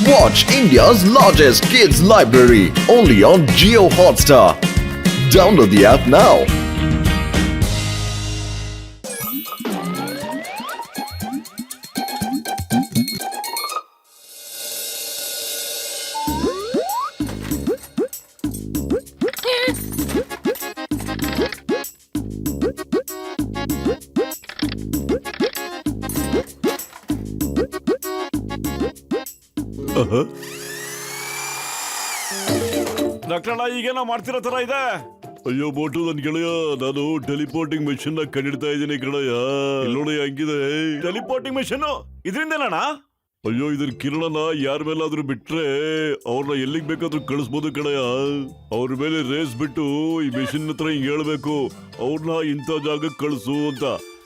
Watch India's largest kids library only on Jio Hotstar. Download the app now. Doctor ಈಗೇನೋ ಮಾಡ್ತಿರೋ ತರ ಇದೆ. ಅಯ್ಯೋ ಬೋಟು ನನ್ ಗೆಳೆಯ, ನಾನು ಟೆಲಿಪೋರ್ಟಿಂಗ್ ಮೆಷಿನ್ ನ ಕಂಡಿಡ್ತಾ ಇದ್ದೀನಿ ಗೆಳೆಯ. ನೋಡಿ ಹಂಗಿದೆ ಟೆಲಿಪೋರ್ಟಿಂಗ್ ಮೆಷಿನ್, ಇದರಿಂದೇನಣ್ಣ? ಅಯ್ಯೋ ಇದ್ರ ಕಿರಣನ ಯಾರ ಮೇಲಾದ್ರೂ ಬಿಟ್ರೆ ಅವ್ರನ್ನ ಎಲ್ಲಿಗ್ ಬೇಕಾದ್ರೂ ಕಳಿಸ್ಬೋದು ಕಣಯ್ಯ. ಅವ್ರ ಮೇಲೆ ರೇಸ್ ಬಿಟ್ಟು ಈ ಮೆಷಿನ್ ಹತ್ರ ಹಿಂಗ್ ಹೇಳ್ಬೇಕು, ಅವ್ರನ್ನ ಇಂಥ ಜಾಗಕ್ಕೆ ಕಳಿಸು ಅಂತ.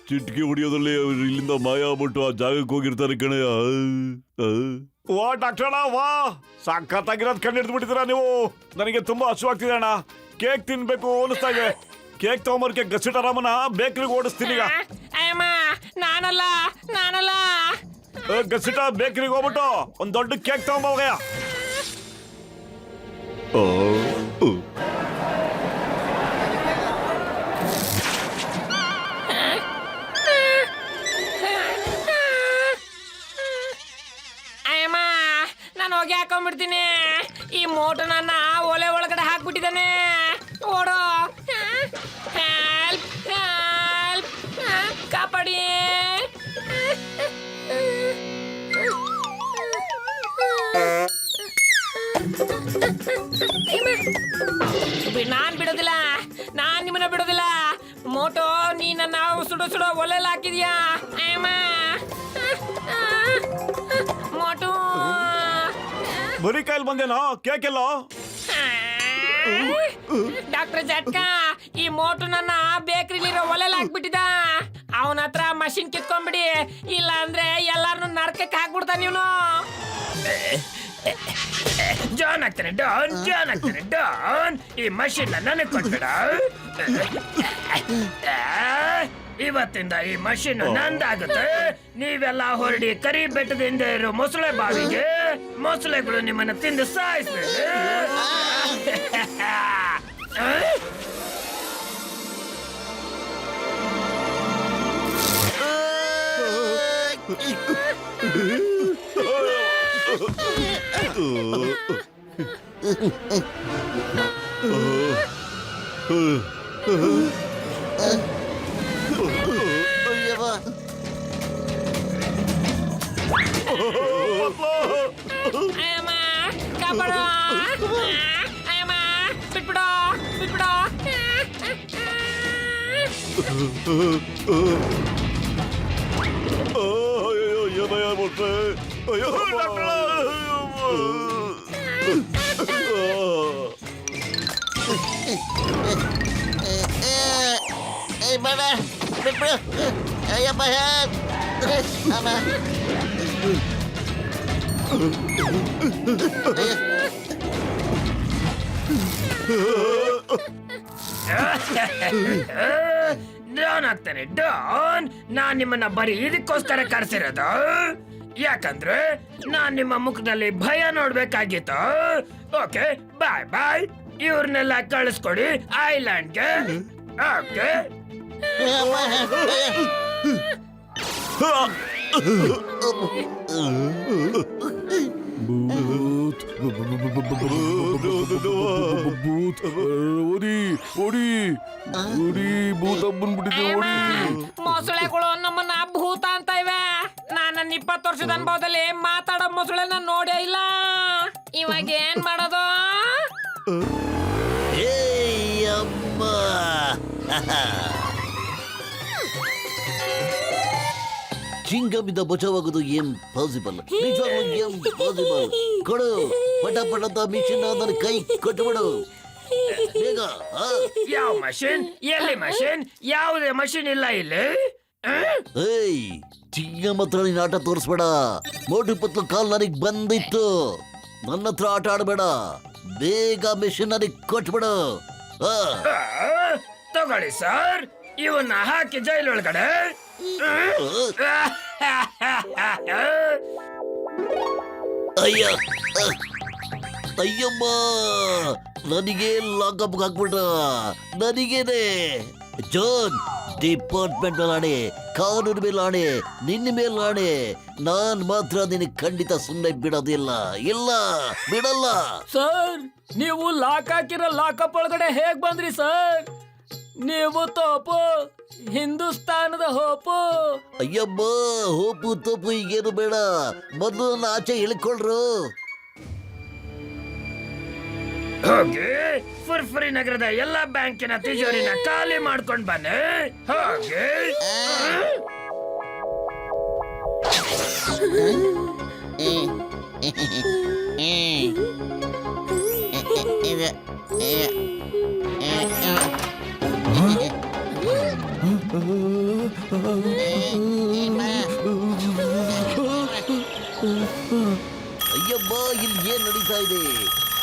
ಚಿಟ್ಕಿ ಹೊಡಿಯೋದ್ರಲ್ಲಿ ಅವ್ರು ಇಲ್ಲಿಂದ ಮಾಯ ಆಗ್ಬಿಟ್ಟು ಆ ಜಾಗಕ್ಕೆ ಹೋಗಿರ್ತಾರೆ ಕಣಯ್ಯ. ವಾ ಡಾಕ್ಟರ್ ಅಣ್ಣ, ವಾ ಸಖತ್ತಾಗಿರೋದ್ ಕಂಡು ಹಿಡಿದು ಬಿಟ್ಟಿದ್ದೀರಾ ನೀವು. ನನಗೆ ತುಂಬಾ ಹಸುವಾಗ್ತಿದೆ ಅಣ್ಣ, ಕೇಕ್ ತಿನ್ಬೇಕು ಅನಿಸ್ತಾ ಇದೆ. ಕೇಕ್ ತಗೊಂಬರ್ಕೆ ಗಸಿಟ್ ಆರಾಮನ ಬೇಕ್ರಿಗೆ ಓಡಿಸ್ತೀನಿ ಈಗ. ನಾನಲ್ಲ ಗಸಿಟ ಬೇಕ್ರಿಗೆ ಹೋಗ್ಬಿಟ್ಟು ಒಂದ್ ದೊಡ್ಡ ಕೇಕ್ ತಗೊಂಬೋಗಯ್ಯ. ನಾನು ಹೋಗಿ ಹಾಕೊಂಡ್ಬಿಡ್ತೀನಿ. ಈ ಮೋಟು ನನ್ನ ಒಲೆ ಒಳಗಡೆ ಹಾಕ್ಬಿಟ್ಟಿದ್ದಾನೆ. ಓಡೋ, ಹೆಲ್ಪ್ ಹೆಲ್ಪ್, ಕಾಪಾಡಿ. ನಾನ್ ಬಿಡೋದಿಲ್ಲ, ನಾನ್ ನಿಮ್ಮನ್ನ ಬಿಡೋದಿಲ್ಲ. ಮೋಟೋ, ನೀ ನನ್ನ ಸುಡೋ ಒಲೆಲ್ಲ ಹಾಕಿದ್ಯಾ? ಮೋಟು, ಬರೀ ಕೈಲಿ ಬಂದೇನೋ, ಕೇಕ್ ಎಲ್ಲೋ? ಡಾಕ್ಟರ್ ಜಟ್ಕಾ, ಈ ಮೋಟು ನನ್ನ ಬೇಕರಿಲಿರೋ ಒಲೆಲ್ಲ ಹಾಕ್ಬಿಟ್ಟಿದ. ಅವನ ಹತ್ರ ಮಷಿನ್ ಕಿತ್ಕೊಂಡ್ಬಿಡಿ, ಇಲ್ಲ ಅಂದ್ರೆ ಎಲ್ಲಾರನ್ನು ನರ್ಕಕ್ಕೆ ಹಾಕ್ಬಿಡ್ತಾನ ಇವನು. ಜಾನ್ ಆಗ್ತಾನೆ ಡಾನ್. ಈ ಮಷಿನ್ ನನಗೆ ಕೊಟ್ಬಿಡ. ಇವತ್ತಿಂದ ಈ ಮಷಿನ್ ನಂದಾಗುತ್ತೆ. ನೀವೆಲ್ಲ ಹೊರಡಿ ಕರಿ ಬೆಟ್ಟದಿಂದ ಇರೋ ಮೊಸಳೆ ಬಾವಿಗೆ. ಮೊಸಳೆಗಳು ನಿಮ್ಮನ್ನ ತಿಂದು ಸಾಯಿಸ್ಬೇಕು. ಕಾಪಾಡೋ, ಬಿಟ್ಬಿಡೋ. ಅಯ್ಯೋ ಏನಯ್ಯ ಬಿಟ್ರೆ, ಅಯ್ಯೋ ಬೇಡ ಬಿಟ್ಬಿಡು. ಅಯ್ಯಪ್ಪ ಅಮ್ಮ, ಡಾನ್ ಆಗ್ತಾನೆ ಡಾನ್. ನಾನ್ ನಿಮ್ಮನ್ನ ಬರೀ ಇದಕ್ಕೋಸ್ಕರ ಕರ್ಸಿರೋದು, ಯಾಕಂದ್ರೆ ನಾನ್ ನಿಮ್ಮ ಮುಖದಲ್ಲಿ ಭಯ ನೋಡ್ಬೇಕಾಗಿತ್ತು. ಓಕೆ, ಬಾಯ್ ಬಾಯ್. ಇವ್ರನ್ನೆಲ್ಲ ಕಳಿಸ್ಕೊಡಿ ಐಲ್ಯಾಂಡ್ಗೆ. ಓಕೆ. ಮೊಸಳೆಗಳು ನಮ್ಮನ್ನ ಭೂತ ಅಂತ ಇವೆ. ನನ್ನ 20 ವರ್ಷದ ಅನುಭವದಲ್ಲಿ ಮಾತಾಡೋ ಮೊಸಳೆನ ನೋಡೇ ಇಲ್ಲ. ಇವಾಗ ಏನ್ ಮಾಡೋದು? ಚಿಂಗಮಿಂದ ಬಚಾವಾಗೋದು ಏನ್ ಪಾಸಿಬಲ್? ನಿಜವಾಗ್ಲೂ ಏನ್ ಪಾಸಿಬಲ್? ಕೊಡು ಪಟ ಮಿಷಿನ್ ನನ್ನ ಕೈ ಕೊಟ್ಟುಬಿಡು ಬೇಗ. ಯಾವ ಮಷಿನ್? ಎಲ್ಲಿ ಮಷಿನ್? ಯಾವುದೇ ಮಷಿನ್ ಇಲ್ಲ ಇಲ್ಲಿ. ಏಯ್, ಚಿಂಗಮ್ ಹತ್ರ ನೀನ್ ಆಟ ತೋರಿಸ್ಬೇಡ. ಮೋಟು ಪತ್ಲು ಕಾಲ್ ನನಗ್ ಬಂದಿತ್ತು. ನನ್ನ ಹತ್ರ ಆಟ ಆಡಬೇಡ. ಬೇಗ ಮಿಷಿನ್ ನನಗ್ ಕೊಟ್ಬಿಡು. ತಗೊಳ್ಳಿ ಸರ್, ಇವನ್ನ ಹಾಕಿ ಅಯ್ಯ ಅಯ್ಯಮ್ಮ, ನನಗೆ ಲಾಕಪ್ ಹಾಕ್ಬಿಟ್ಟ. ನನಗೇನೆ ಜಾನ್, ಡಿಪಾರ್ಟ್ಮೆಂಟ್ ಮೇಲೆ ಆಣೆ, ಕಾನೂನು ಮೇಲೆ ಆಣೆ, ನಿನ್ನ ಮೇಲೆ ಆಣೆ, ನಾನ್ ಮಾತ್ರ ನಿನಗೆ ಖಂಡಿತ ಸುಮ್ಮನೆ ಬಿಡೋದಿಲ್ಲ. ಇಲ್ಲ, ಬಿಡಲ್ಲ. ಸರ್, ನೀವು ಲಾಕ್ ಹಾಕಿರೋ ಲಾಕಪ್ ಒಳಗಡೆ ಹೇಗ್ ಬಂದ್ರಿ ಸರ್? ನೀವು ತೋಪು, ಹಿಂದೂಸ್ತಾನದ ಹೋಪು. ಅಯ್ಯಮ್ಮ, ಹೋಪು ತೋಪು ಈಗೇನು ಬೇಡ, ಮೊದಲು ನನ್ನ ಆಚೆ ಇಳ್ಕೊಳ್ರು. ಹೋಗಿ ಫುರ್ಫುರಿ ನಗರದ ಎಲ್ಲಾ ಬ್ಯಾಂಕಿನ ತಿಜೋರಿನ ಖಾಲಿ ಮಾಡ್ಕೊಂಡ್ ಬನ್ನಿ. ಹೋಗಿ. ಅಯ್ಯಮ್ಮ, ಇಲ್ಲಿ ಏನ್ ನಡೀತಾ ಇದೆ?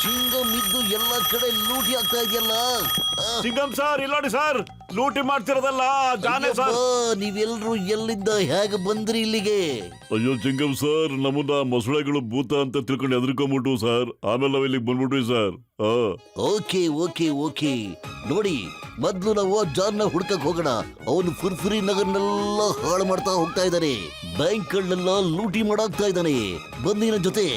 ಚಿಂಗಮ್ ಇದ್ದು ಎಲ್ಲ ಕಡೆ ಲೂಟಿ ಆಗ್ತಾ ಇದೆಯಲ್ಲ. ಸಿಂಗಮ್ ಸರ್, ಇಲ್ಲ ನೋಡಿ ಸರ್, ಲೂಟಿ ಮಾಡ್ತಿರೋದಲ್ಲ ಜಾನೆ ಸರ್. ಅಯ್ಯಪ್ಪ, ನೀವೆಲ್ರೂ ಎಲ್ಲಿಂದ ಹೇಗೆ ಬಂದ್ರಿ ಇಲ್ಲಿಗೆ? ಅಯ್ಯೋ ಚಿಂಗಮ್ ಸರ್, ನಮ್ಮನ್ನ ಮೊಸಳೆಗಳು ಭೂತ ಅಂತ ತಿಳ್ಕೊಂಡು ಹೆದರ್ಕೊಂಡ್ಬಿಟ್ಟು ಸರ್. ಆಮೇಲೆ ನಾವ್ ಇಲ್ಲಿಗೆ ಬಂದ್ಬಿಟ್ವಿ ಸರ್. ಓಕೆ ಓಕೆ ಓಕೆ, ನೋಡಿ, ಮೊದ್ಲು ನಾವು ಜಾನ್ನ ಹುಡ್ಕಕ್ ಹೋಗೋಣ. ಅವನು ಫುರ್ಫುರಿ ನಗರ್ನೆಲ್ಲ ಹಾಳು ಮಾಡ್ತಾ ಹೋಗ್ತಾ ಇದ್ದಾನೆ, ಬ್ಯಾಂಕ್ಗಳನ್ನೆಲ್ಲ ಲೂಟಿ ಮಾಡಾಕ್ತಾ ಇದ್ದಾನೆ. ಬನ್ನಿ ನನ್ನ ಜೊತೆ.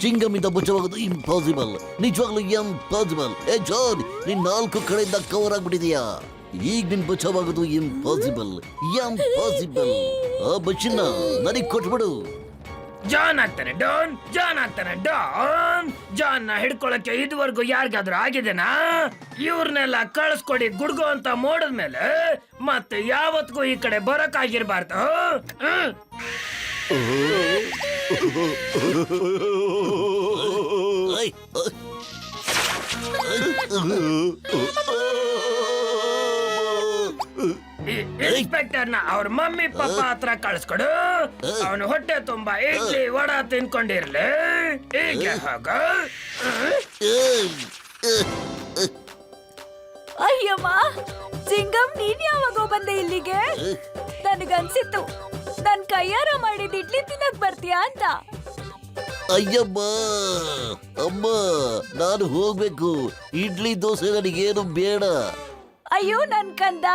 ಚಿಂಗಮ್ ಇಂದ ಬಚಾವಾಗೋದು ಇಂಪಾಸಿಬಲ್, ನಿಜವಾಗ್ಲೂ ಇಂಪಾಸಿಬಲ್. ಏ ಜಾನ್, ನೀನ್ 4 ಕಡೆಯಿಂದ ಕವರ್ ಆಗ್ಬಿಟ್ಟಿದೀಯಾ. ಈಗ ನಿನ್ ಬಚಾವಾಗೋದು ಇಂಪಾಸಿಬಲ್, ಇಂಪಾಸಿಬಲ್. ಆ ಬಚ್ಚಿನ ನನಗ್ ಕೊಟ್ಬಿಡು. ಜಾನ್ ಆಗ್ತಾನೆ ಡಾನ್, ಜಾನ್ ಆಗ್ತಾನೆ ಡಾನ್. ಜಾನ್ ನ ಹಿಡ್ಕೊಳಕ್ಕೆ ಇದುವರೆಗೂ ಯಾರಿಗಾದ್ರೂ ಆಗಿದೆನಾ? ಇವ್ರನ್ನೆಲ್ಲ ಕಳಿಸ್ಕೊಡಿ ಗುಡ್ಗು ಅಂತ ಮೋಡದ್ಮೇಲೆ ಮತ್ತೆ ಯಾವತ್ತಿಗೂ ಈ ಕಡೆ ಬರಕಾಗಿರ್ಬಾರ್ದು. ಇನ್ಸ್ಪೆಕ್ಟರ್ ನ ಅವ್ರ ಮಮ್ಮಿ ಪಾಪ ಹತ್ರ ಕಳ್ಸ್ಕೊಡು. ಅವನು ಹೊಟ್ಟೆ ತುಂಬಾ ಇಡ್ಲಿ ವಡ ತಿನ್ಕೊಂಡಿರ್ಲಿ. ಹೀಗೆ ಹೋಗ. ಅಯ್ಯಮ್ಮ, ಸಿಂಗಮ್, ನೀನ್ ಯಾವಾಗ ಬಂದೆ ಇಲ್ಲಿಗೆ? ನನಗನ್ಸಿತ್ತು ನನ್ ಕೈಯಾರ ಮಾಡಿದ ಇಡ್ಲಿ ತಿನ್ನಕ್ ಬರ್ತೀಯಾ ಅಂತ. ಅಯ್ಯಮ್ಮ, ಅಮ್ಮ, ನಾನು ಹೋಗ್ಬೇಕು. ಇಡ್ಲಿ ದೋಸೆ ನನಗೇನು ಬೇಡ. ಅಯ್ಯೋ ನನ್ ಕಂದ,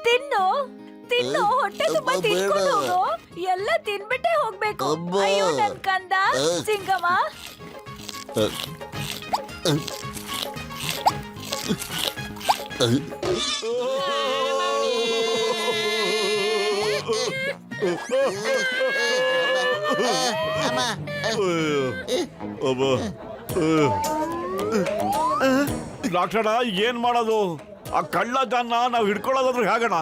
ತಿನ್ನು ತಿನ್ನು, ಹೊಟ್ಟೆ ತುಂಬಾ ತಿನ್ಕೊಂಡು ಹೋಗು. ಎಲ್ಲ ತಿನ್ಬಿಟ್ಟೆ ಹೋಗ್ಬೇಕು. ಅಮ್ಮ. ಅಯ್ಯೋ ನನ್ ಕಂದ ಸಿಂಗಮ್ಮ. ಡಾಕ್ಟರ್, ಏನ್ ಮಾಡೋದು? ಆ ಕಳ್ಳ ಜಾನ್ನ ನಾವು ಹಿಡ್ಕೊಳ್ಳೋದಾದ್ರೂ ಹೇಗಣ?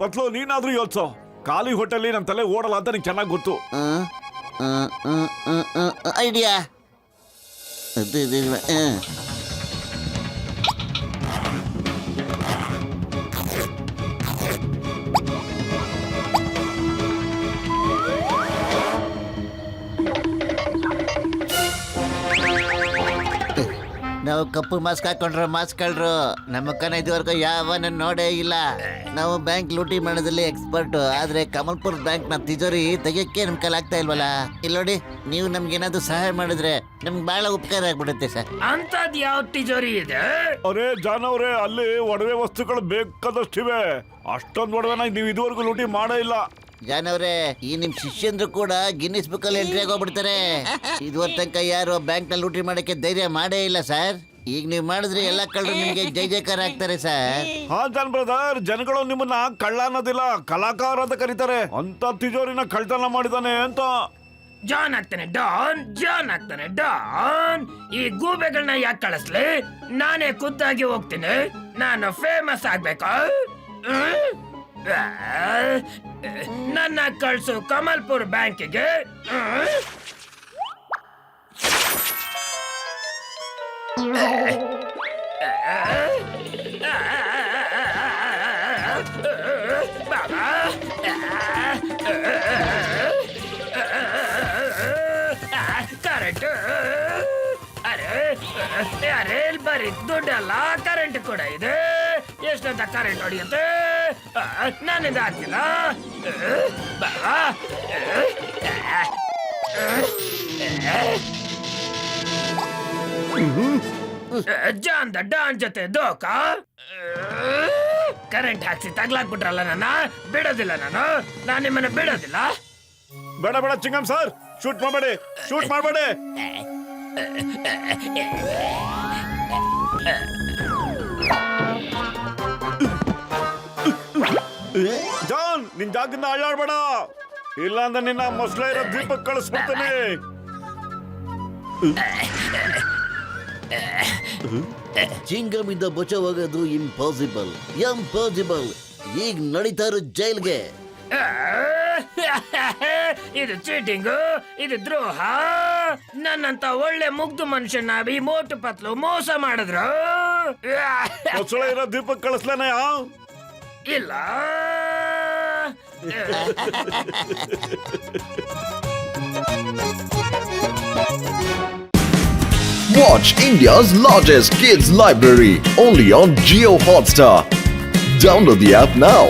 ಪತ್ಲು, ನೀನಾದ್ರೂ ಯೋಚ್ಸೋ. ಖಾಲಿ ಹೋಟೆಲ್ ನನ್ ತಲೆ ಓಡಲ್ಲ ಅಂತ ನಿಂಗೆ ಚೆನ್ನಾಗಿ ಗೊತ್ತು. ಐಡಿಯಾ. ನಾವು ಕಪ್ಪು ಮಾಸ್ಕ್ ಹಾಕೊಂಡ್ರೆ ಮಾಸ್ಕ್ ಕಳ್ರು. ನಮ್ಮ ಮುಖನ ಇದುವರೆಗೂ ಯಾವನ್ನ ನೋಡೇ ಇಲ್ಲ. ನಾವು ಬ್ಯಾಂಕ್ ಲೂಟಿ ಮಾಡೋದ್ರಲ್ಲಿ ಎಕ್ಸ್ಪರ್ಟ್. ಆದ್ರೆ ಕಮಲ್ಪುರ್ ಬ್ಯಾಂಕ್ ನ ತಿಜೋರಿ ತೆಗಿಯಕ್ಕೆ ನಮ್ ಕೈಲಾಗ್ತಾ ಇಲ್ವಲ್ಲ. ಇಲ್ಲಿ ನೋಡಿ, ನೀವು ನಮ್ಗೆ ಏನಾದ್ರು ಸಹಾಯ ಮಾಡಿದ್ರೆ ನಮ್ಗೆ ಬಹಳ ಉಪಕಾರ ಆಗ್ಬಿಡುತ್ತೆ ಸರ್. ಅಂತದ್ ಯಾವ ತಿಜೋರಿ ಇದೆ? ಅರೇ ಜಾನ್ ಅವ್ರೆ, ಅಲ್ಲಿ ಒಡವೆ ವಸ್ತುಗಳು ಬೇಕಾದಷ್ಟಿವೆ. ಅಷ್ಟೊಂದು ಒಡವೆನ ನೀವು ಇದುವರೆಗೂ ಲೂಟಿ ಮಾಡೇ ಇಲ್ಲ. ಜಾನ್ ಅವ್ರೆ, ಈ ನಿಮ್ ಶಿಷ್ಯಂದ್ರು ಕೂಡ ಗಿನ್ನಿಸ್ ಬುಕ್ ಅಲ್ಲಿ ಎಂಟ್ರಿ ಆಗೋಗ್ಬಿಡ್ತಾರೆ. ಇದುವರ ತನಕ ಯಾರು ಬ್ಯಾಂಕ್ ನ ಲೂಟಿ ಮಾಡಕ್ಕೆ ಧೈರ್ಯ ಮಾಡೇ ಇಲ್ಲ ಸರ್. ಈಗ ನೀವು ಮಾಡಿದ್ರೆ ಎಲ್ಲ ಕಳ್ಳರು ನಿಮ್ಗೆ ಜೈ ಜೈಕಾರ ಆಗ್ತಾರೆ ಸರ್. ಹಾ ಜಾನ್ ಬ್ರದರ್, ಜನಗಳು ನಿಮ್ಮನ್ನ ಕಳ್ಳ ಅನ್ನೋದಿಲ್ಲ, ಕಲಾಕಾರ ಅಂತ ಕರೀತಾರೆ. ಅಂತ ತಿಜೋರಿನ ಕಳ್ತನ ಮಾಡಿದಾನೆ ಅಂತ. ಜಾನ್ ಆಗ್ತಾನೆ ಡಾನ್, ಜಾನ್ ಆಗ್ತಾನೆ ಡಾನ್. ಈ ಗೂಬೆಗಳನ್ನ ಯಾಕೆ ಕಳಿಸ್ಲಿ? ನಾನೇ ಖುದ್ದಾಗಿ ಹೋಗ್ತೀನಿ. ನಾನು ಫೇಮಸ್ ಆಗ್ಬೇಕು. ನನ್ನ ಕಳ್ಸು ಕಮಲ್ಪುರ್ ಬ್ಯಾಂಕಿಗೆ. ಬಾಬಾ, ಕರೆಂಟ್. ಅರೆ ಅರೆ, ಇಲ್ಲಿ ಬರೀ ದುಡ್ಡಲ್ಲ, ಕರೆಂಟ್ ಕೂಡ ಇದೆ. ಎಷ್ಟಂತ ಕರೆಂಟ್ ಹೊಡಿಯುತ್ತೆ ನಾನಿಂದ ಆಗ್ತಿಲ್ಲ ಜಾನ್ ದ ಡಾನ್ ಜೊತೆ ದೋಖಾ ಕರೆಂಟ್ ಹಾಕ್ಸಿ ತಗ್ಲಾಕ್ಬಿಟ್ರಲ್ಲ ನನ್ನ ಬಿಡೋದಿಲ್ಲ ನಾನು ನಿಮ್ಮನ್ನ ಬಿಡೋದಿಲ್ಲ ಬೇಡ ಬೇಡ ಚಿಂಗಂ ಸರ್, ಶೂಟ್ ಮಾಡಬೇಡಿ, ಶೂಟ್ ಮಾಡಬೇಡಿ. ಜಾನ್, ನಿನ್ ಜಾಗದಿಂದ ಅಳ್ಳಾಡ್ಬೇಡ, ಇಲ್ಲ ಅಂದ್ರೆ ನಿನ್ನ ಮೊಸಳೆ ಇರೋ ದ್ವೀಪಕ್ಕೆ ಕಳಿಸ್ಬಿಡ್ತಾನೆ. ಚಿಂಗಮ್ ಇಂದ ಬಚಾವಾಗೋದು ಇಂಪಾಸಿಬಲ್. ಈಗ ನಡೀತಾ ಇರೋ ಜೈಲ್ಗೆ. ಇದು ಚೀಟಿಂಗು, ಇದು ದ್ರೋಹ. ನನ್ನಂತ ಒಳ್ಳೆ ಮುಗ್ದು ಮನುಷ್ಯನ ಈ ಮೋಟು ಪತ್ಲು ಮೋಸ ಮಾಡಿದ್ರು. ಮೊಸಳೆ ಇರೋ ದ್ವೀಪಕ್ಕೆ ಕಳಿಸ್ಲೇನಯ್ಯ? ಇಲ್ಲ. Watch India's largest kids library only on Geo Hotstar. Download the app now.